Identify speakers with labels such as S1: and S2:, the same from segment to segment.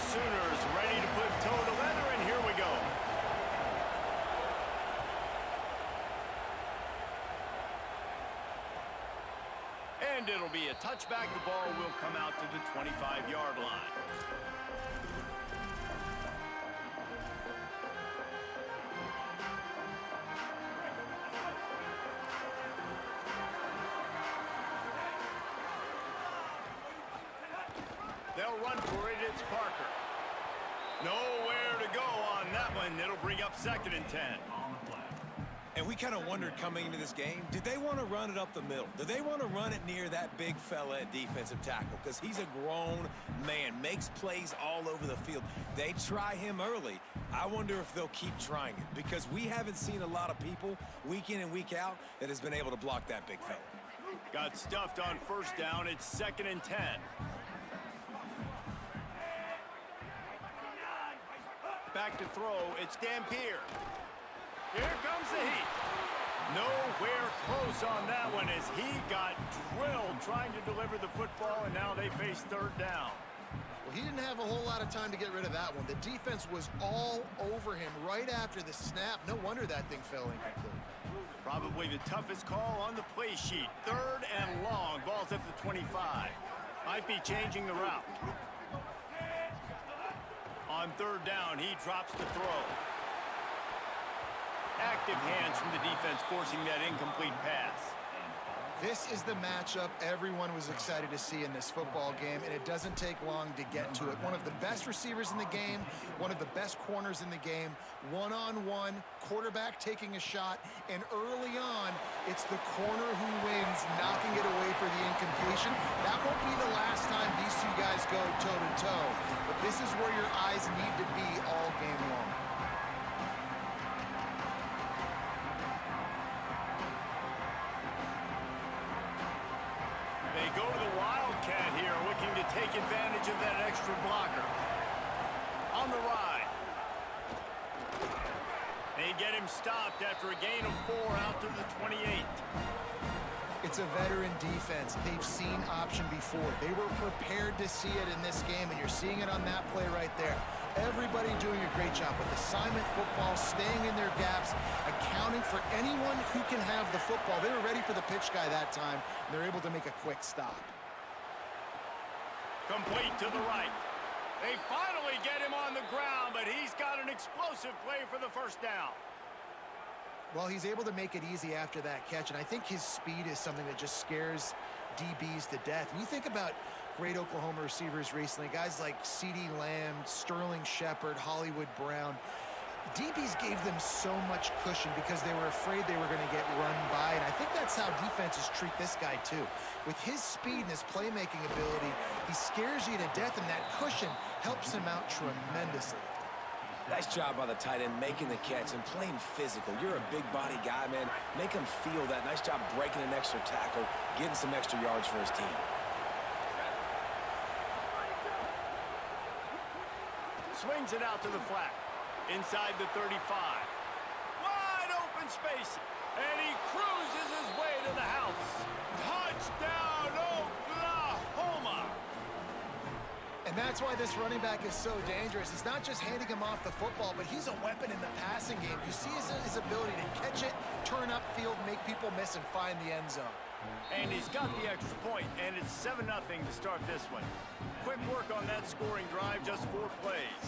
S1: Sooners ready to put toe to leather, and here we go. And it'll be a touchback. The ball will come out to the 25-yard line. They'll run for it. It's Parker. Nowhere to go on that one. It'll bring up 2nd and 10.
S2: And we kind of wondered coming into this game, did they want to run it up the middle? Did they want to run it near that big fella at defensive tackle? Because he's a grown man, makes plays all over the field. They try him early. I wonder if they'll keep trying it, because we haven't seen a lot of people week in and week out that has been able to block that big fella.
S1: Got stuffed on 1st down. It's 2nd and 10. Back to throw. It's Dampier. Here comes the heat. Nowhere close on that one as he got drilled trying to deliver the football, and now they face 3rd down.
S3: Well, he didn't have a whole lot of time to get rid of that one. The defense was all over him right after the snap. No wonder that thing fell incomplete.
S1: Probably the toughest call on the play sheet. 3rd and long. Ball's at the 25. Might be changing the route. On 3rd down, he drops the throw. Active hands from the defense forcing that incomplete pass.
S3: This is the matchup everyone was excited to see in this football game, and it doesn't take long to get to it. One of the best receivers in the game, one of the best corners in the game, one-on-one, quarterback taking a shot, and early on, it's the corner who wins, knocking it away for the incompletion. That won't be the last time these two guys go toe-to-toe, but this is where your eyes need to be all game long.
S1: They go to the Wildcat here, looking to take advantage of that extra blocker. On the ride. They get him stopped after a gain of 4 out to the 28.
S3: It's a veteran defense. They've seen option before. They were prepared to see it in this game, and you're seeing it on that play right there. Everybody doing a great job with assignment football, staying in their gaps, accounting for anyone who can have the football. They were ready for the pitch guy that time, and they're able to make a quick stop.
S1: Complete to the right. They finally get him on the ground, but he's got an explosive play for the 1st down.
S3: Well, he's able to make it easy after that catch, and I think his speed is something that just scares DBs to death. When you think about great Oklahoma receivers recently, guys like CeeDee Lamb, Sterling Shepard, Hollywood Brown, DBs gave them so much cushion because they were afraid they were going to get run by, and I think that's how defenses treat this guy too. With his speed and his playmaking ability, he scares you to death, and that cushion helps him out tremendously.
S2: Nice job by the tight end making the catch and playing physical. You're a big body guy, man. Make him feel that. Nice job breaking an extra tackle, getting some extra yards for his team.
S1: Swings it out to the flat. Inside the 35. Wide open space. And he cruises his way to the house. Touchdown, Oklahoma!
S3: And that's why this running back is so dangerous. It's not just handing him off the football, but he's a weapon in the passing game. You see his ability to catch it, turn upfield, make people miss, and find the end zone.
S1: And he's got the extra point, and it's 7-0 to start this one. Quick work on that scoring drive, just 4 plays.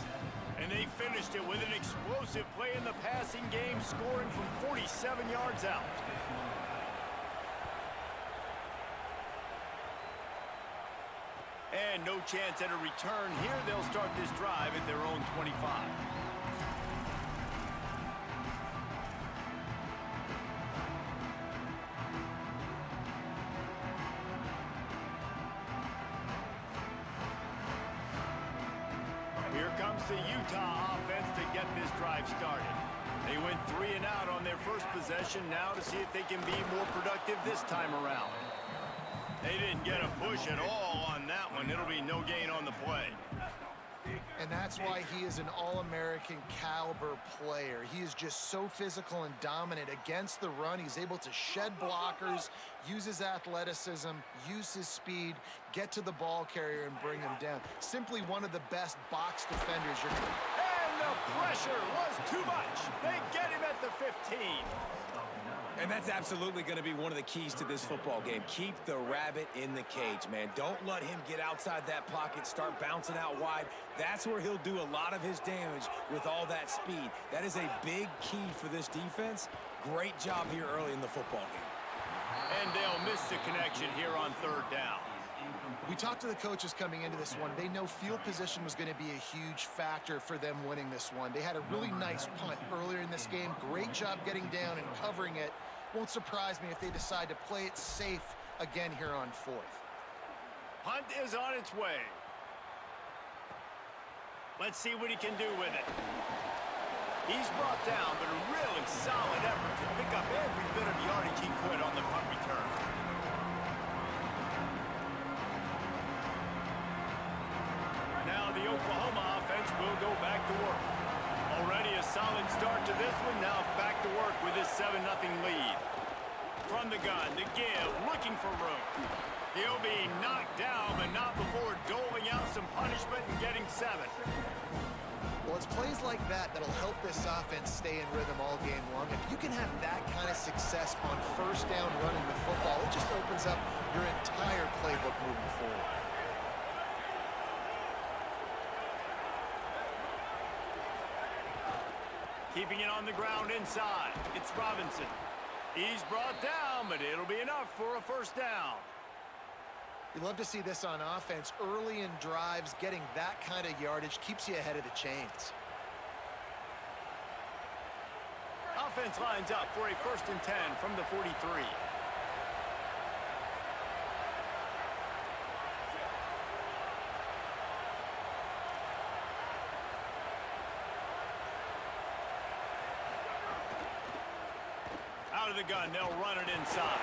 S1: And they finished it with an explosive play in the passing game, scoring from 47 yards out. And no chance at a return here. They'll start this drive at their own 25. Here comes the Utah offense to get this drive started. They went 3 and out on their first possession, now to see if they can be more productive this time around. They didn't get a push at all on that one. It'll be no gain on the play.
S3: And that's why he is an all-American caliber player. He is just so physical and dominant against the run. He's able to shed blockers, use his athleticism, use his speed, get to the ball carrier and bring him down. Simply one of the best box defenders you're going to...
S1: And the pressure was too much. They get him at the 15.
S2: And that's absolutely going to be one of the keys to this football game. Keep the rabbit in the cage, man. Don't let him get outside that pocket, start bouncing out wide. That's where he'll do a lot of his damage with all that speed. That is a big key for this defense. Great job here early in the football game.
S1: And they'll miss the connection here on third down.
S3: We talked to the coaches coming into this one. They know field position was going to be a huge factor for them winning this one. They had a really nice punt earlier in this game. Great job getting down and covering it. Won't surprise me if they decide to play it safe again here on fourth.
S1: Punt is on its way. Let's see what he can do with it. He's brought down, but a really solid effort to pick up every bit of yardage he could on the punt return. Now the Oklahoma offense will go back to work. Already a solid start to this one. Now back to work with his 7-0 lead. From the gun, the give, looking for room. He'll be knocked down, but not before doling out some punishment and getting 7.
S3: Well, it's plays like that that'll help this offense stay in rhythm all game long. If you can have that kind of success on first down running the football, it just opens up your entire playbook moving forward.
S1: Keeping it on the ground inside. It's Robinson. He's brought down, but it'll be enough for a first down.
S3: You love to see this on offense. Early in drives, getting that kind of yardage keeps you ahead of the chains.
S1: Offense lines up for a 1st and 10 from the 43. Out of the gun, they'll run it inside.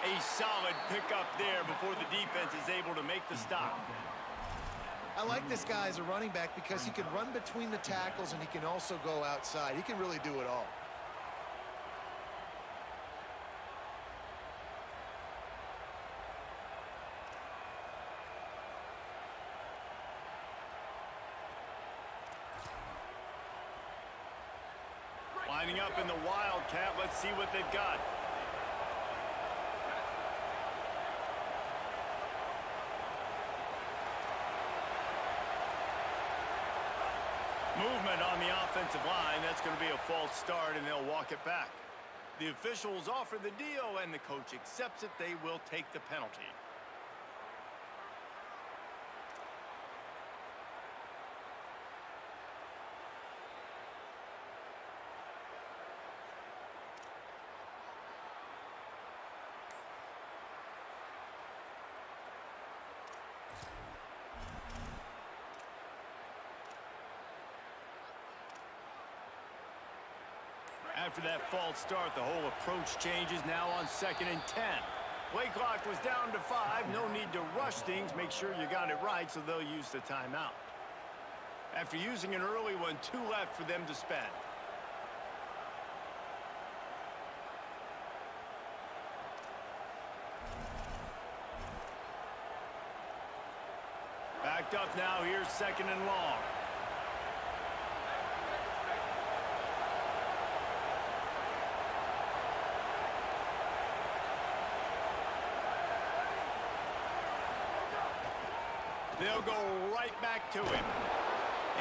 S1: A solid pickup there before the defense is able to make the stop.
S3: I like this guy as a running back because he can run between the tackles and he can also go outside. He can really do it all.
S1: Lining up in the Wildcat. Let's see what they've got. Movement on the offensive line. That's going to be a false start, and they'll walk it back. The officials offer the deal, and the coach accepts it. They will take the penalty. After that false start, the whole approach changes now on 2nd and 10. Play clock was down to 5. No need to rush things. Make sure you got it right, so they'll use the timeout. After using an early one, 2 left for them to spend. Backed up now. Here's 2nd and long. They'll go right back to him.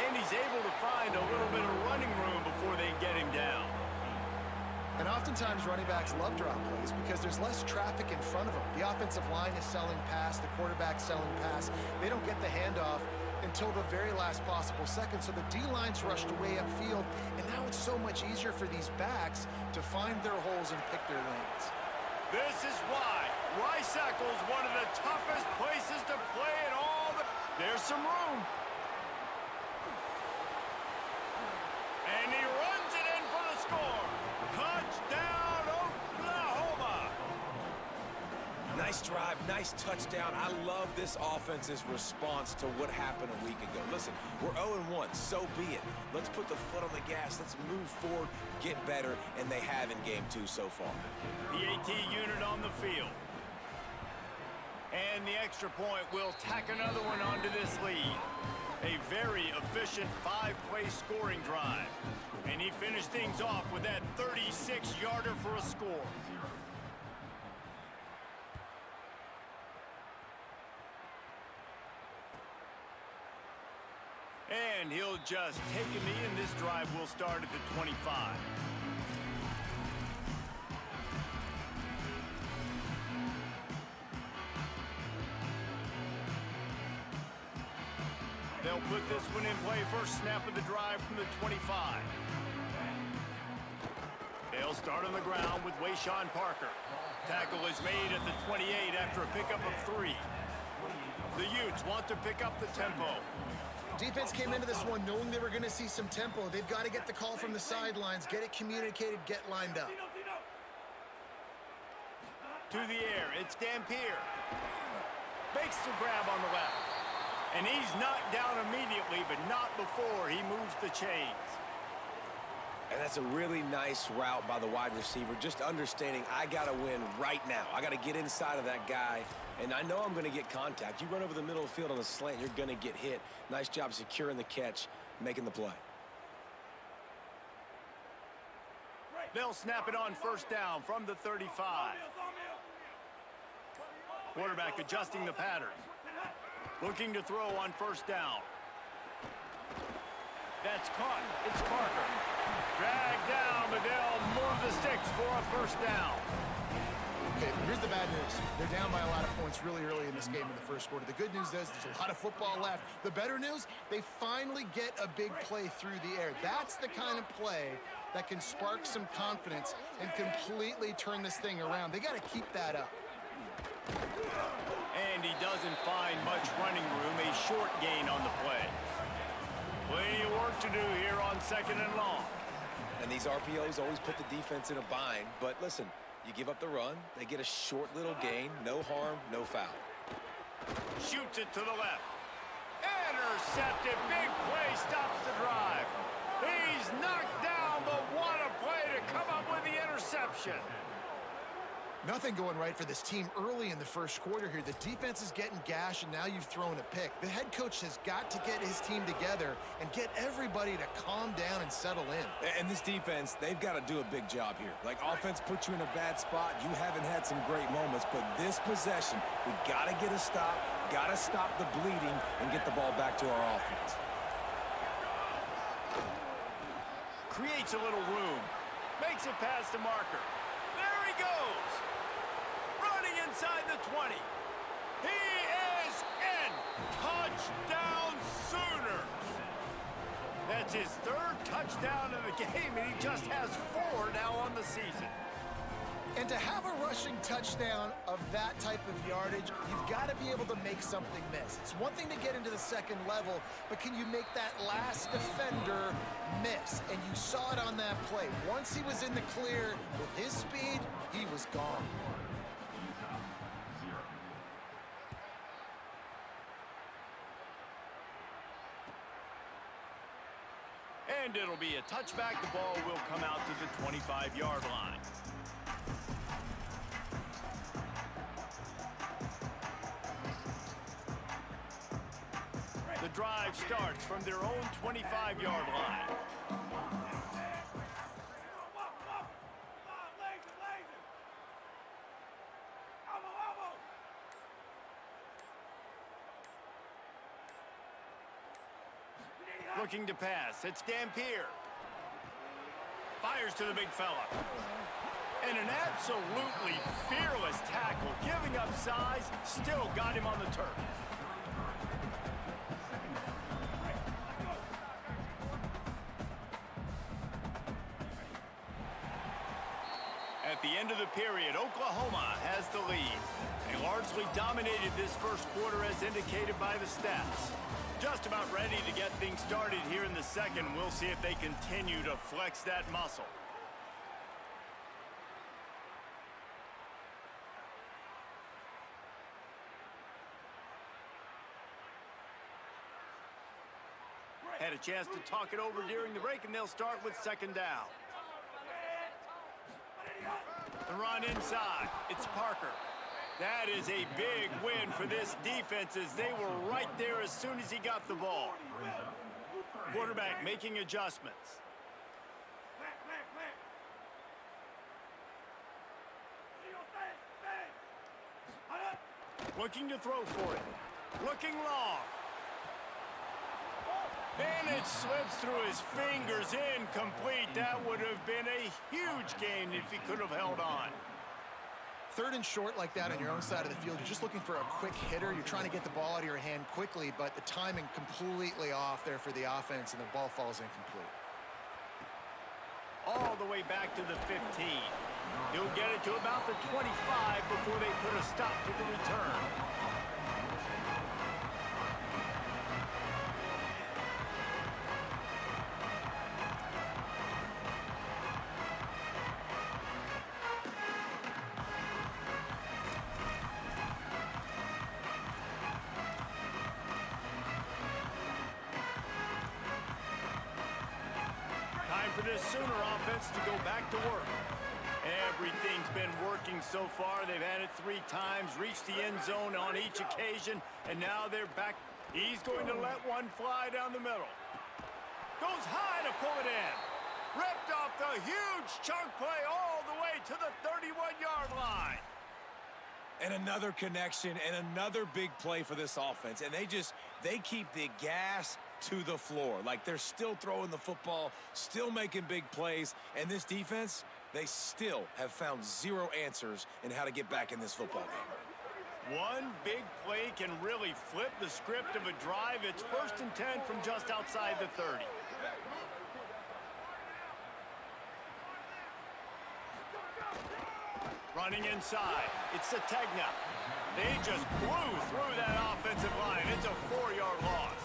S1: And he's able to find a little bit of running room before they get him down.
S3: And oftentimes running backs love drop plays because there's less traffic in front of them. The offensive line is selling pass, the quarterback's selling pass. They don't get the handoff until the very last possible second, so the D-line's rushed away upfield, and now it's so much easier for these backs to find their holes and pick their lanes.
S1: This is why Rice-Eccles one of the toughest places to play in all the... There's some room. And he runs it in for the score. Touchdown, Oklahoma.
S2: Nice drive, nice touchdown. I love this offense's response to what happened a week ago. Listen, we're 0-1, so be it. Let's put the foot on the gas. Let's move forward, get better, and they have in game 2 so far.
S1: The AT unit on the field. And the extra point will tack another one onto this lead. A very efficient 5-play scoring drive. And he finished things off with that 36-yarder for a score. And he'll just take a knee, and this drive will start at the 25. They'll put this one in play. First snap of the drive from the 25. They'll start on the ground with Wayshawn Parker. Tackle is made at the 28 after a pickup of 3. The Utes want to pick up the tempo.
S3: Defense came into this one knowing they were going to see some tempo. They've got to get the call from the sidelines, get it communicated, get lined up.
S1: To the air, it's Dampier. Makes the grab on the left. And he's knocked down immediately, but not before he moves the chains.
S2: And that's a really nice route by the wide receiver, just understanding I got to win right now. I got to get inside of that guy, and I know I'm going to get contact. You run over the middle of the field on a slant, you're going to get hit. Nice job securing the catch, making the play.
S1: They'll snap it on first down from the 35. Quarterback adjusting the pattern. Looking to throw on first down. That's caught. It's Parker. Dragged down, but they'll move the sticks for a first down.
S3: Okay, here's the bad news. They're down by a lot of points really early in this game in the first quarter. The good news is there's a lot of football left. The better news, they finally get a big play through the air. That's the kind of play that can spark some confidence and completely turn this thing around. They got to keep that up.
S1: And he doesn't find much running room. A short gain on the play. Plenty of work to do here on second and long.
S2: And these RPOs always put the defense in a bind. But listen, you give up the run, they get a short little gain. No harm, no foul.
S1: Shoots it to the left. Intercepted. Big play stops the drive. He's knocked down, but what a play to come up with the interception.
S3: Nothing going right for this team early in the first quarter here. The defense is getting gashed, and now you've thrown a pick. The head coach has got to get his team together and get everybody to calm down and settle in.
S2: And this defense, they've got to do a big job here. Like, offense puts you in a bad spot. You haven't had some great moments, but this possession, we got to get a stop, got to stop the bleeding, and get the ball back to our offense.
S1: Creates a little room. Makes it past the marker. There he goes. Running inside the 20. He is in. Touchdown Sooners. That's his 3rd touchdown of the game, and he just has 4 now on the season.
S3: And to have a rushing touchdown of that type of yardage, you've got to be able to make something miss. It's one thing to get into the second level, but can you make that last defender miss? And you saw it on that play. Once he was in the clear with his speed, he was gone.
S1: And it'll be a touchback. The ball will come out to the 25-yard line. The drive starts from their own 25-yard line. Looking to pass. It's Dampier. Fires to the big fella. And an absolutely fearless tackle. Giving up size, still got him on the turf. At the end of the period, Oklahoma has the lead. They largely dominated this first quarter as indicated by the stats. Just about ready to get things started here in the second. We'll see if they continue to flex that muscle. a chance to talk it over during the break, and they'll start with second down. The run inside. It's Parker. That is a big win for this defense as they were right there as soon as he got the ball. Quarterback making adjustments. Looking to throw for it. Looking long. And it slips through his fingers, incomplete. That would have been a huge gain if he could have held on.
S3: Third and short like that on your own side of the field, you're just looking for a quick hitter. You're trying to get the ball out of your hand quickly, but the timing completely off there for the offense, and the ball falls incomplete.
S1: All the way back to the 15. He'll get it to about the 25 before they put a stop to the return. Time for this Sooner offense to go back to work. Everything's been working so far. They've had it 3 times, reached the end zone on each occasion, and now they're back. He's going to let one fly down the middle. Goes high to pull it in. Ripped off the huge chunk play all the way to the 31-yard line.
S2: And another connection and another big play for this offense. And they keep the gas to the floor. Like they're still throwing the football, still making big plays. And this defense, they still have found 0 answers in how to get back in this football game.
S1: One big play can really flip the script of a drive. It's 1st and 10 from just outside the 30. Running inside, it's Sategna. They just blew through that offensive line. It's a 4-yard loss.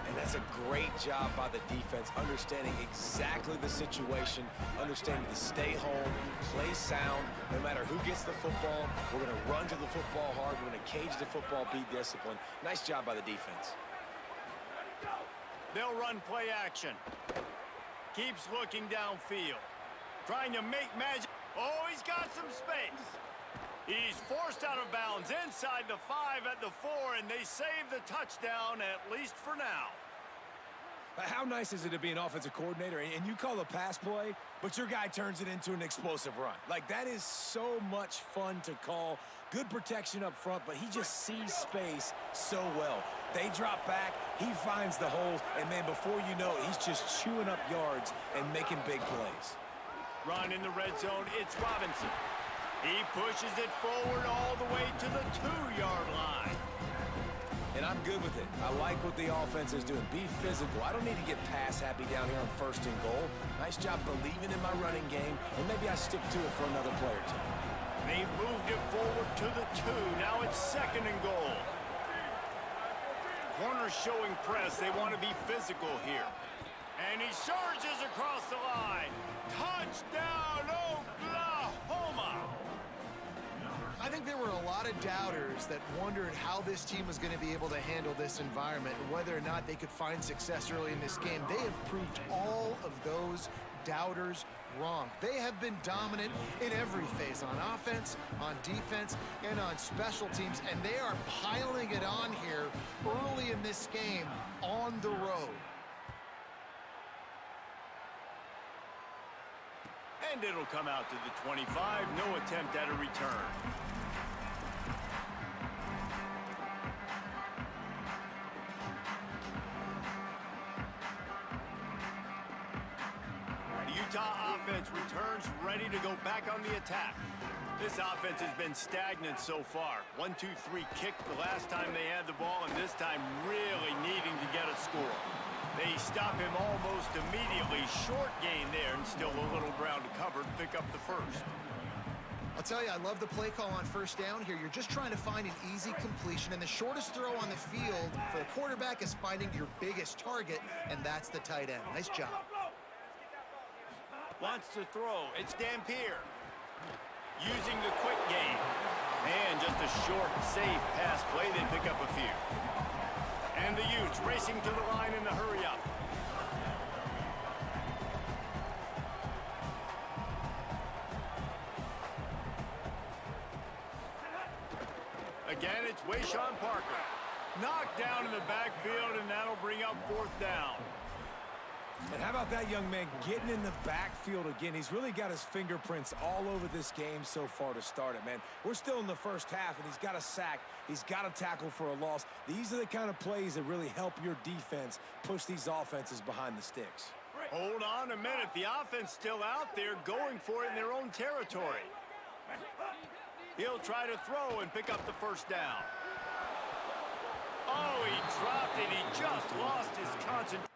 S2: And that's a great job by the defense, understanding exactly the situation, understanding to stay home, play sound. No matter who gets the football, we're going to run to the football hard. We're going to cage the football, be disciplined. Nice job by the defense.
S1: They'll run play action. Keeps looking downfield. Trying to make magic. Oh, he's got some space. He's forced out of bounds inside the 5 at the 4, and they save the touchdown, at least for now.
S2: How nice is it to be an offensive coordinator and you call a pass play, but your guy turns it into an explosive run? Like, that is so much fun to call. Good protection up front, but he just sees space so well. They drop back, he finds the holes, and man, before you know it, he's just chewing up yards and making big plays.
S1: Run in the red zone, it's Robinson. He pushes it forward all the way to the 2-yard line.
S2: And I'm good with it. I like what the offense is doing. Be physical. I don't need to get pass happy down here on 1st and goal. Nice job believing in my running game, and maybe I stick to it for another play or 2.
S1: They moved it forward to the 2. Now it's 2nd and goal. Corner showing press. They want to be physical here. And he surges across the line. Touchdown, Oklahoma!
S3: I think there were a lot of doubters that wondered how this team was going to be able to handle this environment and whether or not they could find success early in this game. They have proved all of those doubters wrong. They have been dominant in every phase, on offense, on defense, and on special teams, and they are piling it on here early in this game on the road.
S1: And it'll come out to the 25. No attempt at a return. The Utah offense returns ready to go back on the attack. This offense has been stagnant so far. 1-2-3 kick the last time they had the ball, and this time really needing to get a score. They stop him almost immediately. Short gain there, and still a little ground to cover to pick up the 1st.
S3: I'll tell you, I love the play call on 1st down here. You're just trying to find an easy completion, and the shortest throw on the field for the quarterback is finding your biggest target, and that's the tight end. Nice job.
S1: Wants to throw. It's Dampier. Using the quick game. And just a short, safe pass play. They pick up a few. And the Utes racing to the line in the hurry-up. Again, it's Wayshawn Parker. Knocked down in the backfield, and that'll bring up 4th down.
S2: And how about that young man getting in the backfield again? He's really got his fingerprints all over this game so far to start it, man. We're still in the first half, and he's got a sack. He's got a tackle for a loss. These are the kind of plays that really help your defense push these offenses behind the sticks.
S1: Hold on a minute. The offense still out there going for it in their own territory. He'll try to throw and pick up the 1st down. Oh, he dropped it. He just lost his concentration.